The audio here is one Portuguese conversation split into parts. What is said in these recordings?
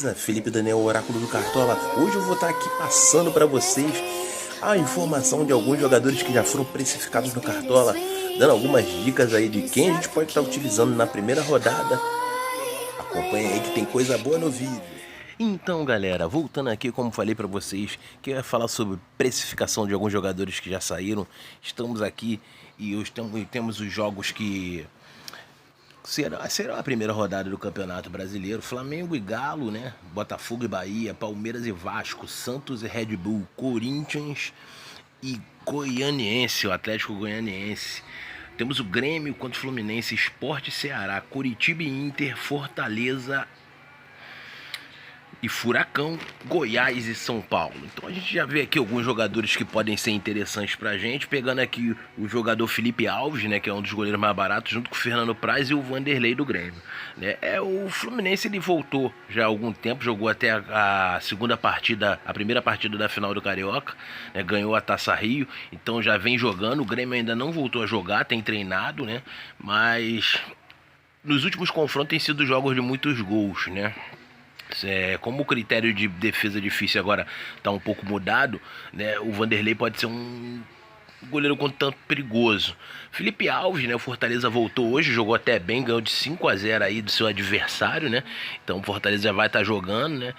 beleza? Felipe Daniel, Oráculo do Cartola. Hoje eu vou estar aqui passando para vocês a informação de alguns jogadores que já foram precificados no Cartola, dando algumas dicas aí de quem a gente pode estar utilizando na primeira rodada. Acompanha aí que tem coisa boa no vídeo. Então, galera, voltando aqui, como falei para vocês, que eu ia falar sobre precificação de alguns jogadores que já saíram. Estamos aqui e hoje temos os jogos que será a primeira rodada do Campeonato Brasileiro. Flamengo e Galo, né? Botafogo e Bahia, Palmeiras e Vasco, Santos e Red Bull, Corinthians e Goianiense, o Atlético Goianiense. Temos o Grêmio contra o Fluminense, Sport e Ceará, Coritiba e Inter, Fortaleza e Furacão, Goiás e São Paulo. Então a gente já vê aqui alguns jogadores que podem ser interessantes pra gente, pegando aqui o jogador Felipe Alves, né, que é um dos goleiros mais baratos, junto com o Fernando Praz e o Vanderlei do Grêmio, né? O Fluminense, ele voltou já há algum tempo, jogou até a segunda partida, a primeira partida da final do Carioca, né, ganhou a Taça Rio, então já vem jogando. O Grêmio ainda não voltou a jogar, tem treinado, né, mas nos últimos confrontos tem sido jogos de muitos gols, né? Como o critério de defesa difícil agora está um pouco mudado, né, o Vanderlei pode ser um goleiro com tanto perigoso. Felipe Alves, né, o Fortaleza voltou hoje, jogou até bem, ganhou de 5-0 aí do seu adversário, né? Então o Fortaleza já vai estar jogando, né?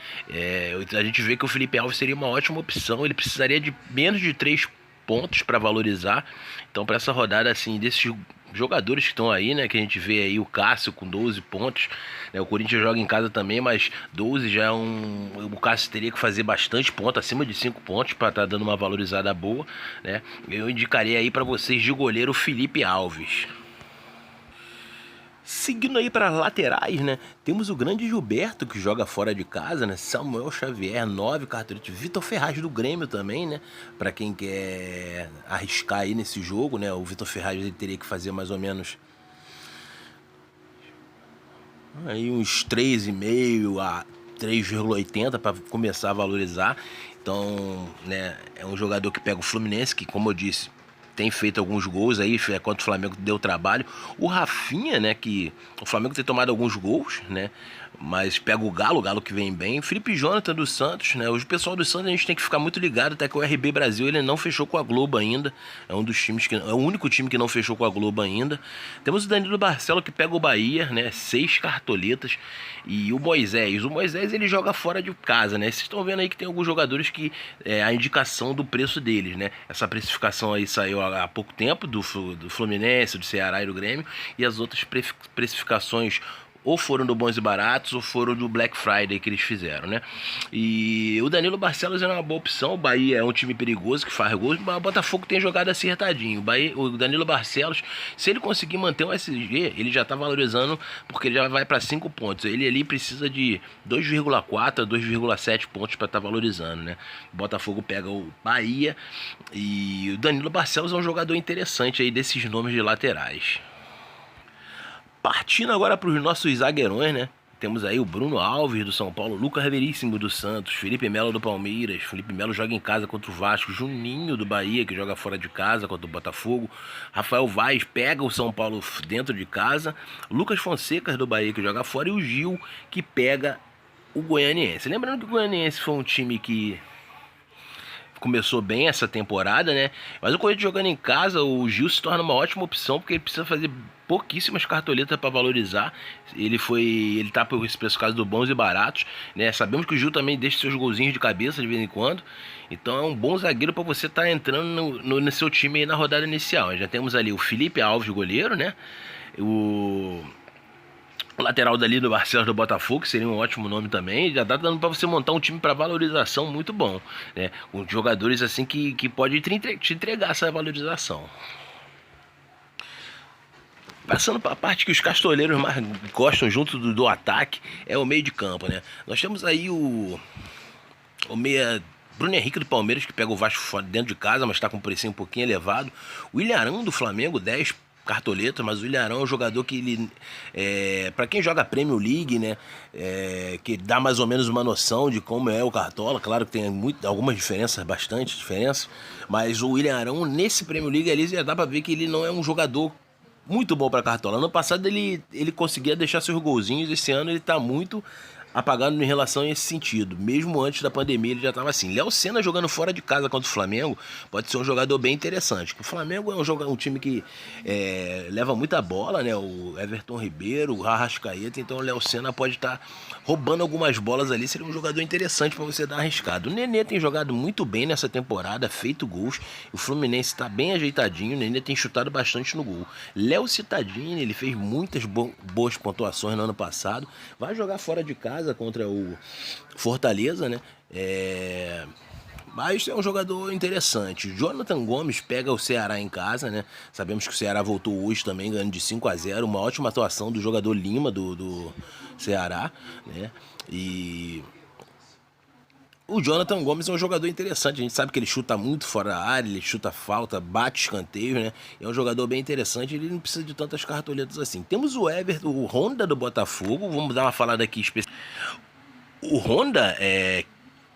A gente vê que o Felipe Alves seria uma ótima opção. Ele precisaria de menos de 3 pontos para valorizar. Então, para essa rodada, assim, desses jogadores que estão aí, né, que a gente vê aí o Cássio com 12 pontos, né, o Corinthians joga em casa também, mas 12 já é o Cássio teria que fazer bastante ponto, acima de 5 pontos, para estar dando uma valorizada boa, né? Eu indicaria aí para vocês de goleiro Felipe Alves. Seguindo aí para laterais, né? Temos o grande Gilberto, que joga fora de casa, né? Samuel Xavier, 9 cartolete. Vitor Ferraz do Grêmio também, né? Para quem quer arriscar aí nesse jogo, né? O Vitor Ferraz, ele teria que fazer mais ou menos aí uns 3,5 a 3,80 para começar a valorizar. Então, né, é um jogador que pega o Fluminense, que, como eu disse, tem feito alguns gols aí, contra o Flamengo deu trabalho. O Rafinha, né, que o Flamengo tem tomado alguns gols, né, mas pega o Galo que vem bem. Felipe Jonathan do Santos, né, o pessoal do Santos a gente tem que ficar muito ligado, até que o RB Brasil, ele não fechou com a Globo ainda. É um dos times que é o único time que não fechou com a Globo ainda. Temos o Danilo Barcelo, que pega o Bahia, né, 6 cartoletas. E o Moisés ele joga fora de casa, né? Vocês estão vendo aí que tem alguns jogadores que a indicação do preço deles, né? Essa precificação aí saiu há pouco tempo do Fluminense, do Ceará e do Grêmio, e as outras precificações ou foram do Bons e Baratos ou foram do Black Friday que eles fizeram, né? E o Danilo Barcelos é uma boa opção. O Bahia é um time perigoso que faz gols, mas o Botafogo tem jogado acertadinho. O Danilo Barcelos, se ele conseguir manter o SG, ele já tá valorizando, porque ele já vai para 5 pontos. Ele ali precisa de 2,4 a 2,7 pontos para estar valorizando, né? O Botafogo pega o Bahia e o Danilo Barcelos é um jogador interessante aí desses nomes de laterais. Partindo agora para os nossos zagueirões, né? Temos aí o Bruno Alves do São Paulo, Lucas Veríssimo do Santos, Felipe Melo do Palmeiras. Felipe Melo joga em casa contra o Vasco, Juninho do Bahia, que joga fora de casa contra o Botafogo. Rafael Vaz pega o São Paulo dentro de casa. Lucas Fonseca do Bahia, que joga fora, e o Gil, que pega o Goianiense. Lembrando que o Goianiense foi um time que começou bem essa temporada, né? Mas o Corinthians jogando em casa, o Gil se torna uma ótima opção, porque ele precisa fazer pouquíssimas cartoletas para valorizar. Ele tá por esse preço caso do Bons e Baratos, né? Sabemos que o Gil também deixa seus golzinhos de cabeça de vez em quando. Então é um bom zagueiro para você estar entrando no seu time aí na rodada inicial. Já temos ali o Felipe Alves, goleiro, né? O lateral dali do Barcelos do Botafogo, que seria um ótimo nome também. Já tá dando para você montar um time para valorização muito bom, né? Com jogadores assim que pode te entregar essa valorização. Passando para a parte que os castoleiros mais gostam junto do ataque, é o meio de campo, né? Nós temos aí o meia Bruno Henrique do Palmeiras, que pega o Vasco dentro de casa, mas está com um precinho um pouquinho elevado. O Ilharão do Flamengo, 10 cartoleta, mas o Ilharão é um jogador que ele, para quem joga Premier League, né, que dá mais ou menos uma noção de como é o Cartola. Claro que tem algumas diferenças, bastante diferenças, mas o Ilharão nesse Premier League ali já dá para ver que ele não é um jogador muito bom para Cartola. Ano passado ele conseguia deixar seus golzinhos, esse ano ele tá muito apagado em relação a esse sentido. Mesmo antes da pandemia ele já estava assim. Léo Senna jogando fora de casa contra o Flamengo pode ser um jogador bem interessante. O Flamengo é um time que leva muita bola, né? O Everton Ribeiro, o Arrascaeta, então o Léo Senna pode estar roubando algumas bolas ali. Seria um jogador interessante para você dar arriscado. O Nenê tem jogado muito bem nessa temporada, feito gols. O Fluminense está bem ajeitadinho. O Nenê tem chutado bastante no gol. Léo Cittadini, ele fez muitas boas pontuações no ano passado. Vai jogar fora de casa contra o Fortaleza, né? Mas é um jogador interessante. Jonathan Gomes pega o Ceará em casa, né? Sabemos que o Ceará voltou hoje também, ganhando de 5-0. Uma ótima atuação do jogador Lima do Ceará, né? E o Jonathan Gomes é um jogador interessante. A gente sabe que ele chuta muito fora da área, ele chuta falta, bate escanteio, né? É um jogador bem interessante, ele não precisa de tantas cartoletas assim. Temos o Everton, o Honda do Botafogo. Vamos dar uma falada aqui especial. O Honda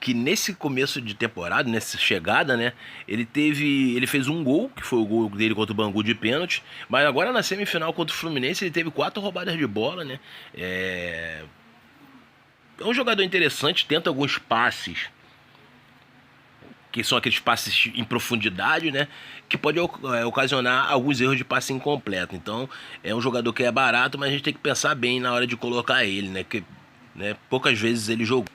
que nesse começo de temporada, nessa chegada, né, ele fez um gol, que foi o gol dele contra o Bangu de pênalti, mas agora na semifinal contra o Fluminense ele teve 4 roubadas de bola, né? É um jogador interessante, tenta alguns passes, que são aqueles passes em profundidade, né? Que pode ocasionar alguns erros de passe incompleto. Então, é um jogador que é barato, mas a gente tem que pensar bem na hora de colocar ele, né? Que, poucas vezes ele jogou.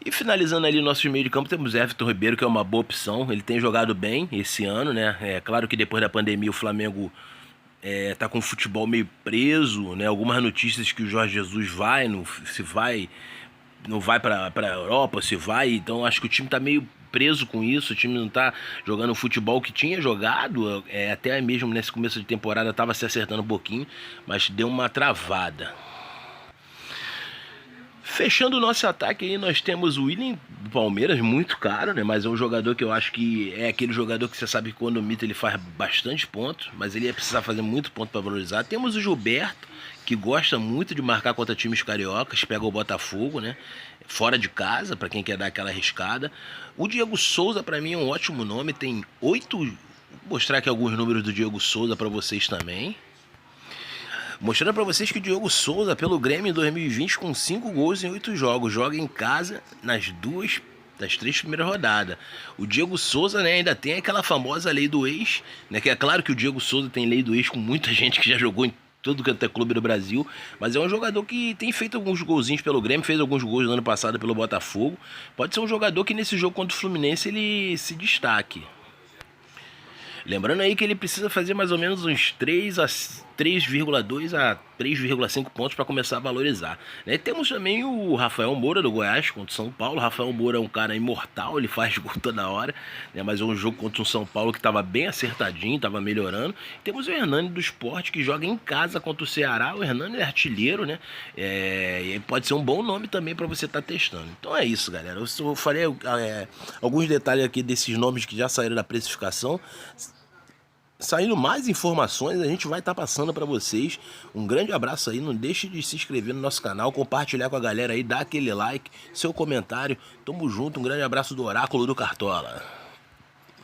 E finalizando ali o nosso meio de campo, temos Everton Ribeiro, que é uma boa opção. Ele tem jogado bem esse ano, né? É claro que depois da pandemia o Flamengo tá com o futebol meio preso, né? Algumas notícias que o Jorge Jesus não vai para a Europa, se vai. Então acho que o time tá meio preso com isso. O time não tá jogando o futebol que tinha jogado. Até mesmo nesse começo de temporada tava se acertando um pouquinho, mas deu uma travada. Fechando o nosso ataque aí, nós temos o William do Palmeiras, muito caro, né? Mas é um jogador que eu acho que é aquele jogador que você sabe que quando o Mito ele faz bastante pontos, mas ele ia precisar fazer muito ponto para valorizar. Temos o Gilberto, que gosta muito de marcar contra times cariocas, pega o Botafogo, né? Fora de casa, para quem quer dar aquela arriscada. O Diego Souza, para mim, é um ótimo nome, tem 8... Vou mostrar aqui alguns números do Diego Souza para vocês também. Mostrando para vocês que o Diego Souza, pelo Grêmio em 2020, com 5 gols em 8 jogos, joga em casa das 3 primeiras rodadas. O Diego Souza, né, ainda tem aquela famosa lei do ex, né, que é claro que o Diego Souza tem lei do ex com muita gente que já jogou em todo quanto é clube do Brasil, mas é um jogador que tem feito alguns golzinhos pelo Grêmio, fez alguns gols no ano passado pelo Botafogo. Pode ser um jogador que nesse jogo contra o Fluminense ele se destaque. Lembrando aí que ele precisa fazer mais ou menos uns 3,2 a 3,5 pontos para começar a valorizar, né? Temos também o Rafael Moura do Goiás contra o São Paulo. Rafael Moura é um cara imortal, ele faz gol toda hora, né? Mas é um jogo contra o São Paulo que estava bem acertadinho, estava melhorando. Temos o Hernani do Sport, que joga em casa contra o Ceará. O Hernani é artilheiro, né? E pode ser um bom nome também para você estar testando. Então é isso, galera. Eu falei alguns detalhes aqui desses nomes que já saíram da precificação. Saindo mais informações, a gente vai estar passando para vocês. Um grande abraço aí, não deixe de se inscrever no nosso canal, compartilhar com a galera aí, dar aquele like, seu comentário. Tamo junto, um grande abraço do Oráculo do Cartola.